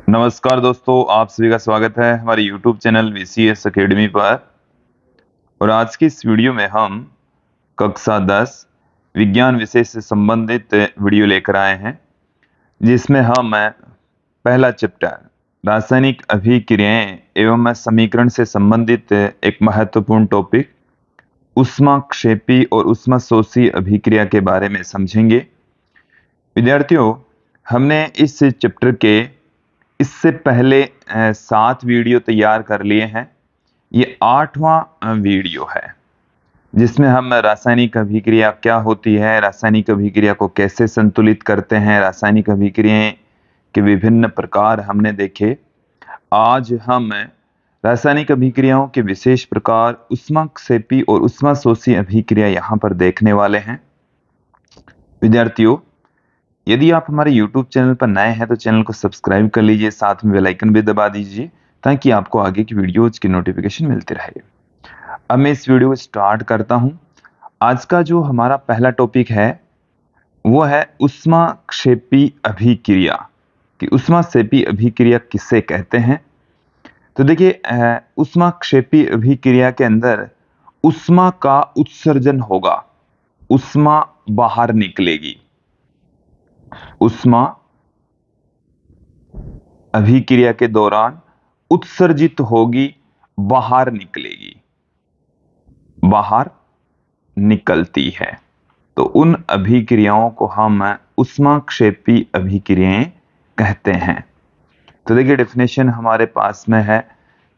नमस्कार दोस्तों, आप सभी का स्वागत है हमारे YouTube चैनल VCS एकेडमी पर। और आज की इस वीडियो में हम कक्षा 10 विज्ञान विषय से संबंधित वीडियो लेकर आए हैं, जिसमें हम पहला चैप्टर रासायनिक अभिक्रियाएं एवं समीकरण से संबंधित एक महत्वपूर्ण टॉपिक ऊष्माक्षेपी और ऊष्माशोषी अभिक्रिया के बारे में समझेंगे। विद्यार्थियों, हमने इस चैप्टर के इससे पहले 7 वीडियो तैयार कर लिए हैं। ये 8वां वीडियो है, जिसमें हम रासायनिक अभिक्रिया क्या होती है, रासायनिक अभिक्रिया को कैसे संतुलित करते हैं, रासायनिक अभिक्रियाएं के विभिन्न प्रकार हमने देखे। आज हम रासायनिक अभिक्रियाओं के विशेष प्रकार ऊष्माक्षेपी और ऊष्माशोषी अभिक्रिया यहाँ पर देखने वाले हैं। विद्यार्थियों, यदि आप हमारे YouTube चैनल पर नए हैं तो चैनल को सब्सक्राइब कर लीजिए, साथ में बेल आइकन भी दबा दीजिए ताकि आपको आगे की वीडियोज की नोटिफिकेशन मिलती रहे। अब मैं इस वीडियो को स्टार्ट करता हूं। आज का जो हमारा पहला टॉपिक है वो है ऊष्माक्षेपी अभिक्रिया कि ऊष्माक्षेपी अभिक्रिया किसे कहते हैं। तो देखिए, ऊष्माक्षेपी अभिक्रिया के अंदर ऊष्मा का उत्सर्जन होगा, ऊष्मा बाहर निकलेगी। ऊष्मा अभिक्रिया के दौरान उत्सर्जित होगी, बाहर निकलेगी, बाहर निकलती है। तो उन अभिक्रियाओं को हम ऊष्माक्षेपी अभिक्रियाएं कहते हैं। तो देखिए, डेफिनेशन हमारे पास में है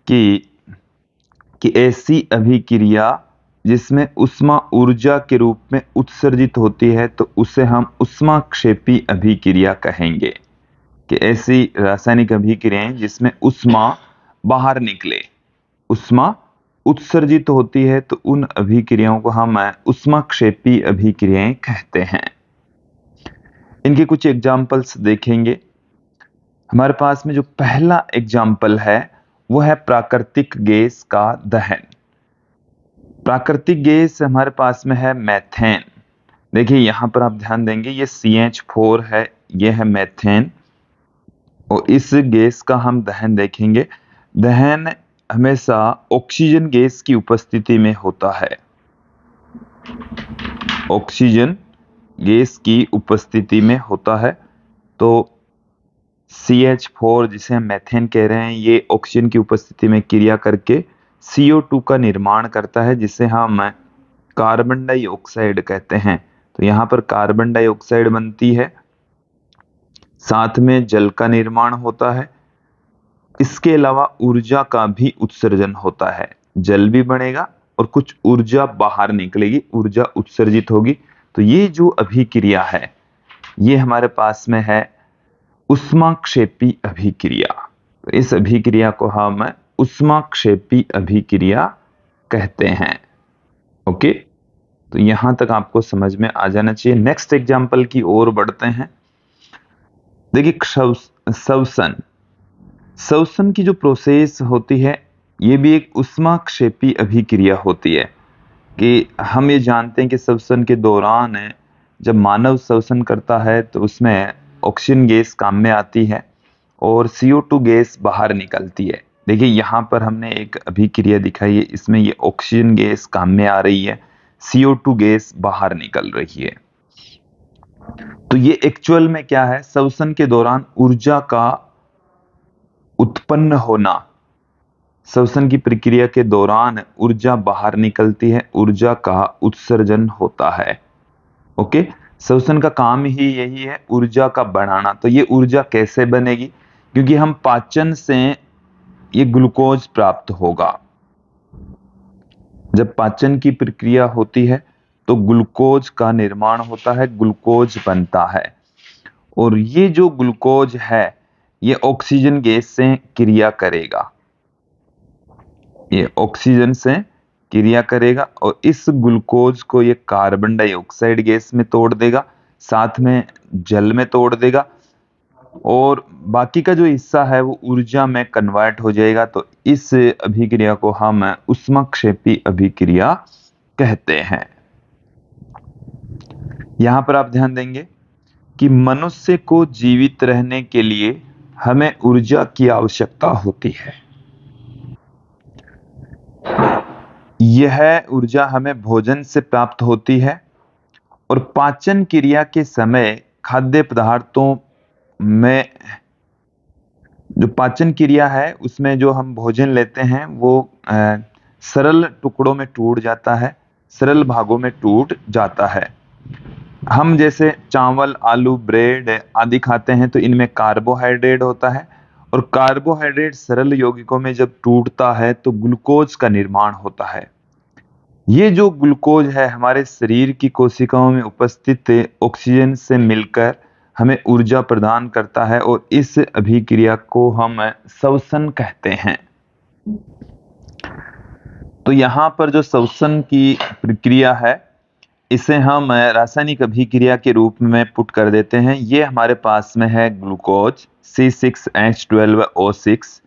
कि ऐसी अभिक्रिया जिसमें ऊष्मा ऊर्जा के रूप में उत्सर्जित होती है तो उसे हम ऊष्माक्षेपी अभिक्रिया कहेंगे। कि ऐसी रासायनिक अभिक्रियाएं जिसमें ऊष्मा बाहर निकले, ऊष्मा उत्सर्जित होती है तो उन अभिक्रियाओं को हम ऊष्माक्षेपी अभिक्रियाएं कहते हैं। इनके कुछ एग्जाम्पल्स देखेंगे। हमारे पास में जो पहला एग्जाम्पल है वो है प्राकृतिक गैस का दहन। प्राकृतिक गैस हमारे पास में है मेथेन। देखिए, यहां पर आप ध्यान देंगे, ये CH4 है, ये है मेथेन। और इस गैस का हम दहन देखेंगे। दहन हमेशा ऑक्सीजन गैस की उपस्थिति में होता है, ऑक्सीजन गैस की उपस्थिति में होता है। तो CH4 जिसे हम मेथेन कह रहे हैं, ये ऑक्सीजन की उपस्थिति में क्रिया करके CO2 का निर्माण करता है, जिसे हम कार्बन डाइऑक्साइड कहते हैं। तो यहाँ पर कार्बन डाइऑक्साइड बनती है, साथ में जल का निर्माण होता है। इसके अलावा ऊर्जा का भी उत्सर्जन होता है, जल भी बनेगा और कुछ ऊर्जा बाहर निकलेगी, ऊर्जा उत्सर्जित होगी। तो ये जो अभिक्रिया है ये हमारे पास में है ऊष्माक्षेपी अभिक्रिया। तो इस अभिक्रिया को हम ऊष्माक्षेपी अभिक्रिया कहते हैं। ओके, तो यहां तक आपको समझ में आ जाना चाहिए। नेक्स्ट एग्जांपल की ओर बढ़ते हैं। देखिए, श्वसन की जो प्रोसेस होती है ये भी एक ऊष्माक्षेपी अभिक्रिया होती है। कि हम ये जानते हैं कि श्वसन के दौरान जब मानव श्वसन करता है तो उसमें ऑक्सीजन गैस काम में आती है और CO2 गैस बाहर निकलती है। देखिए, यहाँ पर हमने एक अभिक्रिया दिखाई है, इसमें ये ऑक्सीजन गैस काम में आ रही है, CO2 गैस बाहर निकल रही है। तो ये एक्चुअल में क्या है, श्वसन के दौरान ऊर्जा का उत्पन्न होना। श्वसन की प्रक्रिया के दौरान ऊर्जा बाहर निकलती है, ऊर्जा का उत्सर्जन होता है। ओके, श्वसन का काम ही यही है, ऊर्जा का बढ़ाना। तो ये ऊर्जा कैसे बनेगी, क्योंकि हम पाचन से ये ग्लूकोज प्राप्त होगा। जब पाचन की प्रक्रिया होती है तो ग्लूकोज का निर्माण होता है, ग्लूकोज बनता है। और ये जो ग्लूकोज है ये ऑक्सीजन गैस से क्रिया करेगा, ये ऑक्सीजन से क्रिया करेगा और इस ग्लूकोज को ये कार्बन डाइऑक्साइड गैस में तोड़ देगा, साथ में जल में तोड़ देगा और बाकी का जो हिस्सा है वो ऊर्जा में कन्वर्ट हो जाएगा। तो इस अभिक्रिया को हम ऊष्माक्षेपी अभिक्रिया कहते हैं। यहां पर आप ध्यान देंगे कि मनुष्य को जीवित रहने के लिए हमें ऊर्जा की आवश्यकता होती है। यह ऊर्जा हमें भोजन से प्राप्त होती है और पाचन क्रिया के समय खाद्य पदार्थों में जो पाचन क्रिया है उसमें जो हम भोजन लेते हैं वो सरल टुकड़ों में टूट जाता है, सरल भागों में टूट जाता है। हम जैसे चावल, आलू, ब्रेड आदि खाते हैं तो इनमें कार्बोहाइड्रेट होता है और कार्बोहाइड्रेट सरल यौगिकों में जब टूटता है तो ग्लूकोज का निर्माण होता है। ये जो ग्लूकोज है हमारे शरीर की कोशिकाओं में उपस्थित ऑक्सीजन से मिलकर हमें ऊर्जा प्रदान करता है और इस अभिक्रिया को हम श्वसन कहते हैं। तो यहाँ पर जो श्वसन की प्रक्रिया है इसे हम रासायनिक अभिक्रिया के रूप में पुट कर देते हैं। ये हमारे पास में है ग्लूकोज C6H12O6,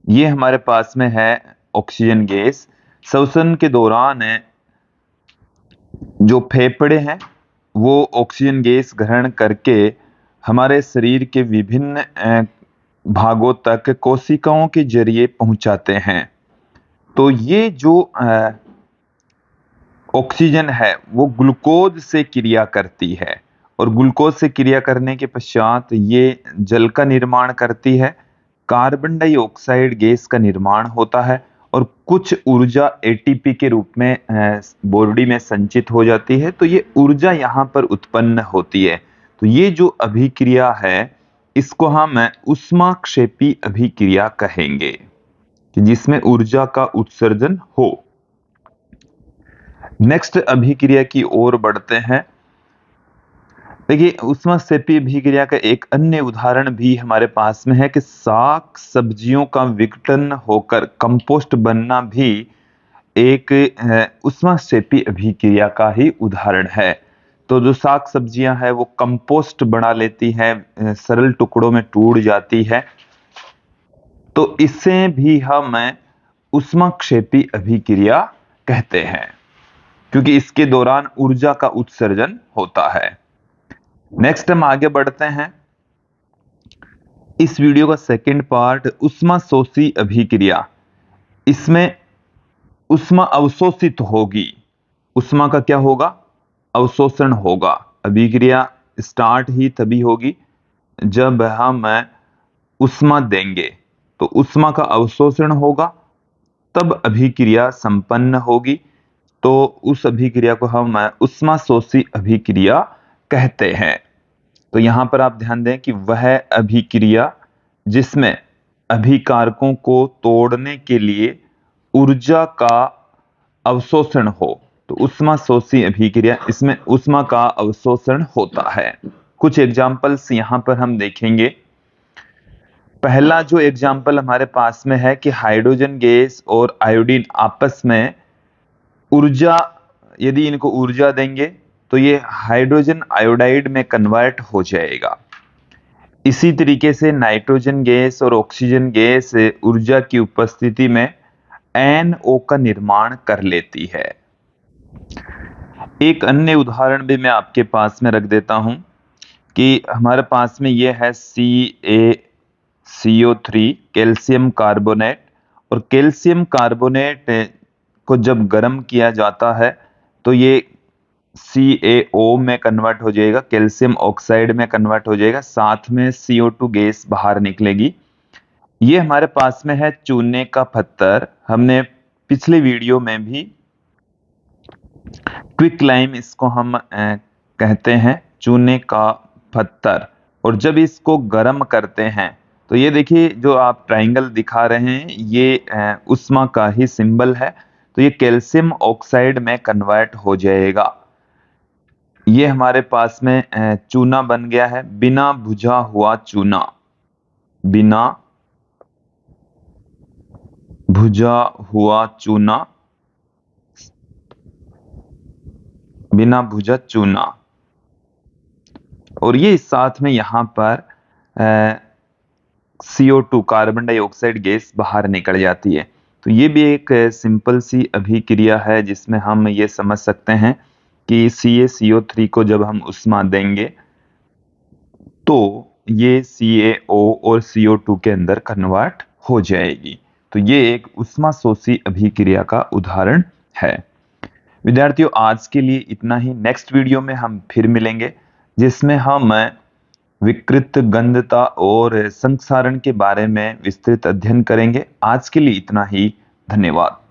ये हमारे पास में है ऑक्सीजन गैस। श्वसन के दौरान जो फेफड़े हैं वो ऑक्सीजन गैस ग्रहण करके हमारे शरीर के विभिन्न भागों तक कोशिकाओं के जरिए पहुंचाते हैं। तो ये जो ऑक्सीजन है वो ग्लूकोज से क्रिया करती है और ग्लूकोज से क्रिया करने के पश्चात ये जल का निर्माण करती है, कार्बन डाइऑक्साइड गैस का निर्माण होता है और कुछ ऊर्जा एटीपी के रूप में बॉडी में संचित हो जाती है। तो ये ऊर्जा यहाँ पर उत्पन्न होती है। तो ये जो अभिक्रिया है इसको हम ऊष्माक्षेपी अभिक्रिया कहेंगे कि जिसमें ऊर्जा का उत्सर्जन हो। नेक्स्ट अभिक्रिया की ओर बढ़ते हैं। देखिए ऊष्माक्षेपी अभिक्रिया का एक अन्य उदाहरण भी हमारे पास में है कि साग सब्जियों का विघटन होकर कंपोस्ट बनना भी एक ऊष्माक्षेपी अभिक्रिया का ही उदाहरण है। तो जो साग सब्जियां हैं वो कंपोस्ट बना लेती हैं, सरल टुकड़ों में टूट जाती है, तो इसे भी हम ऊष्माक्षेपी अभिक्रिया कहते हैं क्योंकि इसके दौरान ऊर्जा का उत्सर्जन होता है। नेक्स्ट हम आगे बढ़ते हैं। इस वीडियो का सेकंड पार्ट ऊष्माशोषी अभिक्रिया। इसमें ऊष्मा अवशोषित होगी, ऊष्मा का क्या होगा, अवशोषण होगा। अभिक्रिया स्टार्ट ही तभी होगी जब हम ऊष्मा देंगे, तो ऊष्मा का अवशोषण होगा तब अभिक्रिया संपन्न होगी। तो उस अभिक्रिया को हम ऊष्माशोषी अभिक्रिया कहते हैं। तो यहां पर आप ध्यान दें कि वह अभिक्रिया जिसमें अभिकारकों को तोड़ने के लिए ऊर्जा का अवशोषण हो, तो ऊष्माशोषी अभिक्रिया, इसमें ऊष्मा का अवशोषण होता है। कुछ एग्जाम्पल्स यहां पर हम देखेंगे। पहला जो एग्जाम्पल हमारे पास में है कि हाइड्रोजन गैस और आयोडीन आपस में ऊर्जा, यदि इनको ऊर्जा देंगे तो ये हाइड्रोजन आयोडाइड में कन्वर्ट हो जाएगा। इसी तरीके से नाइट्रोजन गैस और ऑक्सीजन गैस ऊर्जा की उपस्थिति में NO का निर्माण कर लेती है। एक अन्य उदाहरण भी मैं आपके पास में रख देता हूं कि हमारे पास में यह है CaCO3 कैल्शियम कार्बोनेट, और कैल्शियम कार्बोनेट को जब गर्म किया जाता है तो ये CaO में कन्वर्ट हो जाएगा, कैल्शियम ऑक्साइड में कन्वर्ट हो जाएगा, साथ में CO2 गैस बाहर निकलेगी। ये हमारे पास में है चूने का पत्थर। हमने पिछले वीडियो में भी क्विक लाइम इसको हम कहते हैं, चूने का पत्थर। और जब इसको गर्म करते हैं तो ये देखिए जो आप ट्रायंगल दिखा रहे हैं ये ऊष्मा का ही सिंबल है, तो ये कैल्शियम ऑक्साइड में कन्वर्ट हो जाएगा। ये हमारे पास में चूना बन गया है, बिना बुझा हुआ चूना, बिना भुजा हुआ चूना, बिना भुजा चूना। और ये साथ में यहां पर CO2 कार्बन डाइऑक्साइड गैस बाहर निकल जाती है। तो ये भी एक सिंपल सी अभिक्रिया है जिसमें हम ये समझ सकते हैं कि CaCO3 को जब हम ऊष्मा देंगे तो ये CaO और CO2 के अंदर कन्वर्ट हो जाएगी। तो ये एक उष्माशोषी अभिक्रिया का उदाहरण है। विद्यार्थियों, आज के लिए इतना ही। नेक्स्ट वीडियो में हम फिर मिलेंगे, जिसमें हम विकृत गंधता और संक्षारण के बारे में विस्तृत अध्ययन करेंगे। आज के लिए इतना ही। धन्यवाद।